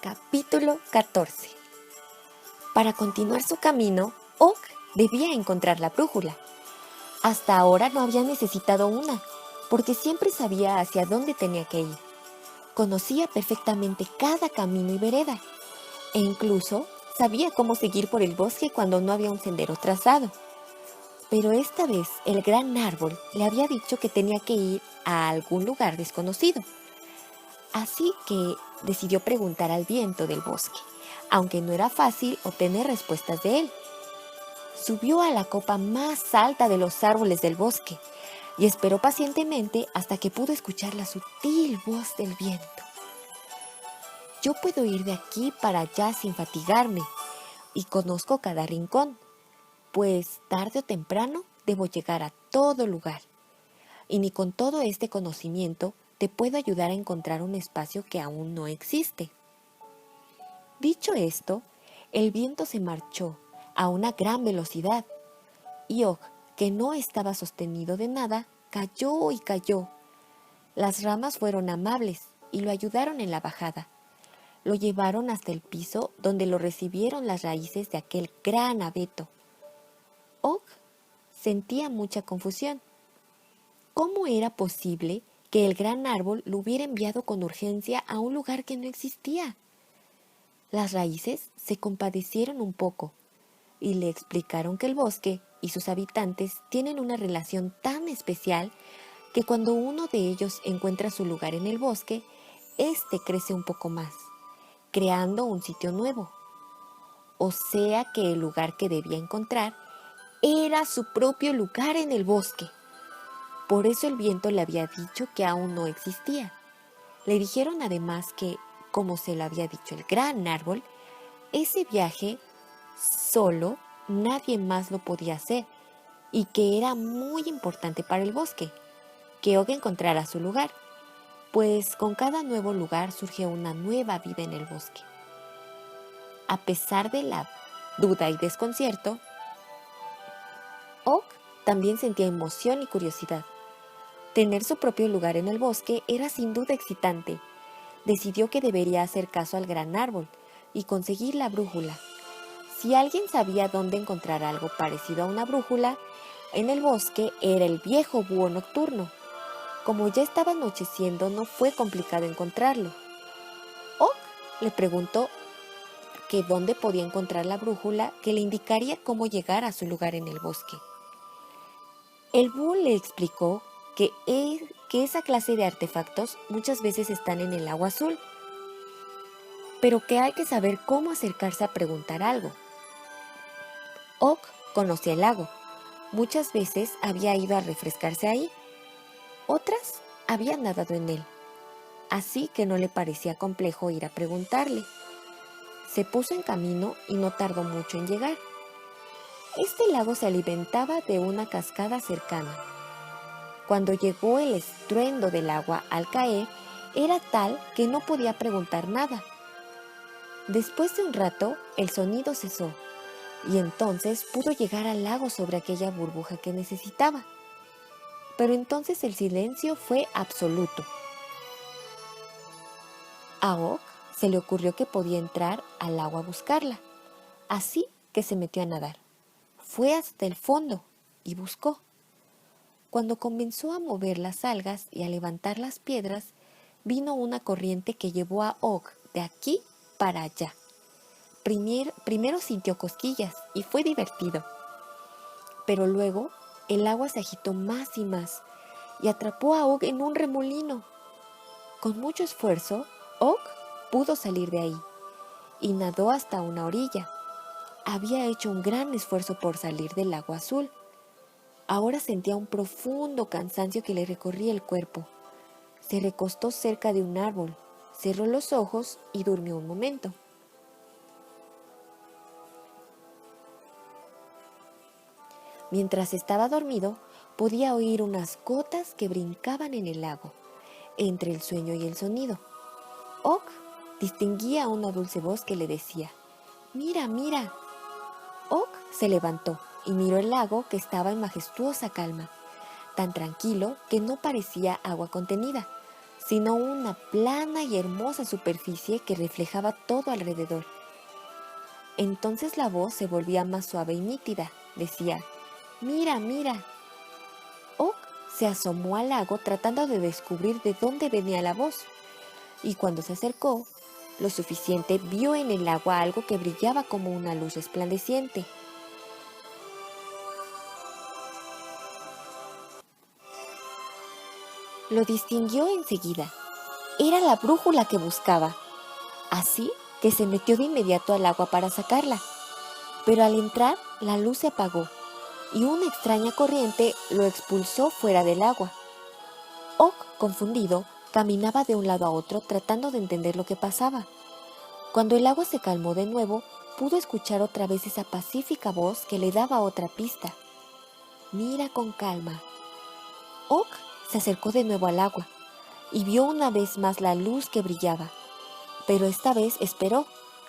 Capítulo 14. Para continuar su camino, Og debía encontrar la brújula. Hasta ahora no había necesitado una, porque siempre sabía hacia dónde tenía que ir. Conocía perfectamente cada camino y vereda, e incluso sabía cómo seguir por el bosque cuando no había un sendero trazado. Pero esta vez el gran árbol le había dicho que tenía que ir a algún lugar desconocido. Así que decidió preguntar al viento del bosque, aunque no era fácil obtener respuestas de él. Subió a la copa más alta de los árboles del bosque y esperó pacientemente hasta que pudo escuchar la sutil voz del viento. Yo puedo ir de aquí para allá sin fatigarme y conozco cada rincón, pues tarde o temprano debo llegar a todo lugar. Y ni con todo este conocimiento te puedo ayudar a encontrar un espacio que aún no existe. Dicho esto, el viento se marchó a una gran velocidad y Og, que no estaba sostenido de nada, cayó y cayó. Las ramas fueron amables y lo ayudaron en la bajada. Lo llevaron hasta el piso donde lo recibieron las raíces de aquel gran abeto. Og sentía mucha confusión. ¿Cómo era posible que el gran árbol lo hubiera enviado con urgencia a un lugar que no existía? Las raíces se compadecieron un poco y le explicaron que el bosque y sus habitantes tienen una relación tan especial que cuando uno de ellos encuentra su lugar en el bosque, éste crece un poco más, creando un sitio nuevo. O sea que el lugar que debía encontrar era su propio lugar en el bosque. Por eso el viento le había dicho que aún no existía. Le dijeron además que, como se lo había dicho el gran árbol, ese viaje solo nadie más lo podía hacer y que era muy importante para el bosque, que Og encontrara su lugar, pues con cada nuevo lugar surge una nueva vida en el bosque. A pesar de la duda y desconcierto, Og también sentía emoción y curiosidad. Tener su propio lugar en el bosque era sin duda excitante. Decidió que debería hacer caso al gran árbol y conseguir la brújula. Si alguien sabía dónde encontrar algo parecido a una brújula, en el bosque era el viejo búho nocturno. Como ya estaba anocheciendo, no fue complicado encontrarlo. Og le preguntó que dónde podía encontrar la brújula que le indicaría cómo llegar a su lugar en el bosque. El búho le explicó que esa clase de artefactos muchas veces están en el agua azul, pero que hay que saber cómo acercarse a preguntar algo. Og conocía el lago. Muchas veces había ido a refrescarse ahí. Otras había nadado en él, así que no le parecía complejo ir a preguntarle. Se puso en camino y no tardó mucho en llegar. Este lago se alimentaba de una cascada cercana. Cuando llegó, el estruendo del agua al caer era tal que no podía preguntar nada. Después de un rato, el sonido cesó y entonces pudo llegar al lago sobre aquella burbuja que necesitaba. Pero entonces el silencio fue absoluto. A Og se le ocurrió que podía entrar al agua a buscarla, así que se metió a nadar. Fue hasta el fondo y buscó. Cuando comenzó a mover las algas y a levantar las piedras, vino una corriente que llevó a Og de aquí para allá. Primero sintió cosquillas y fue divertido. Pero luego el agua se agitó más y más y atrapó a Og en un remolino. Con mucho esfuerzo, Og pudo salir de ahí y nadó hasta una orilla. Había hecho un gran esfuerzo por salir del agua azul. Ahora sentía un profundo cansancio que le recorría el cuerpo. Se recostó cerca de un árbol, cerró los ojos y durmió un momento. Mientras estaba dormido, podía oír unas gotas que brincaban en el lago, entre el sueño y el sonido. Og distinguía una dulce voz que le decía: «Mira, mira». Og se levantó y miró el lago, que estaba en majestuosa calma, tan tranquilo que no parecía agua contenida, sino una plana y hermosa superficie que reflejaba todo alrededor. Entonces la voz se volvía más suave y nítida. Decía: «Mira, mira». Oak se asomó al lago tratando de descubrir de dónde venía la voz, y cuando se acercó lo suficiente, vio en el agua algo que brillaba como una luz resplandeciente. Lo distinguió enseguida. Era la brújula que buscaba. Así que se metió de inmediato al agua para sacarla. Pero al entrar, la luz se apagó y una extraña corriente lo expulsó fuera del agua. Oak, confundido, caminaba de un lado a otro tratando de entender lo que pasaba. Cuando el agua se calmó de nuevo, pudo escuchar otra vez esa pacífica voz que le daba otra pista. «Mira con calma». Oak se acercó de nuevo al agua y vio una vez más la luz que brillaba, pero esta vez esperó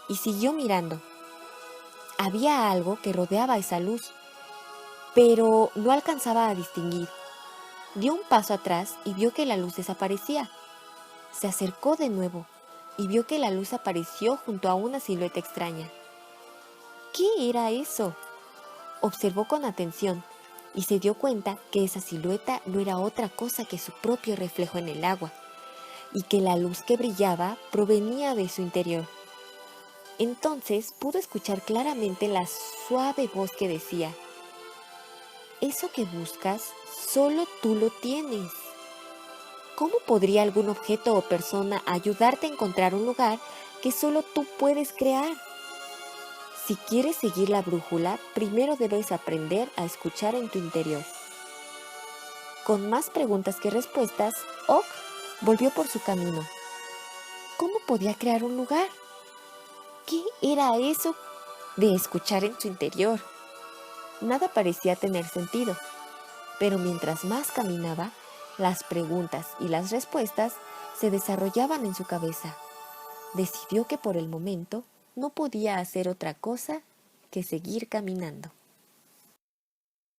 y siguió mirando. Había algo que rodeaba esa luz, pero no alcanzaba a distinguir. Dio un paso atrás y vio que la luz desaparecía. Se acercó de nuevo y vio que la luz apareció junto a una silueta extraña. ¿Qué era eso? Observó con atención y se dio cuenta que esa silueta no era otra cosa que su propio reflejo en el agua, y que la luz que brillaba provenía de su interior. Entonces pudo escuchar claramente la suave voz que decía: «Eso que buscas, solo tú lo tienes». ¿Cómo podría algún objeto o persona ayudarte a encontrar un lugar que solo tú puedes crear? Si quieres seguir la brújula, primero debes aprender a escuchar en tu interior. Con más preguntas que respuestas, Oak volvió por su camino. ¿Cómo podía crear un lugar? ¿Qué era eso de escuchar en su interior? Nada parecía tener sentido, pero mientras más caminaba, las preguntas y las respuestas se desarrollaban en su cabeza. Decidió que por el momento no podía hacer otra cosa que seguir caminando.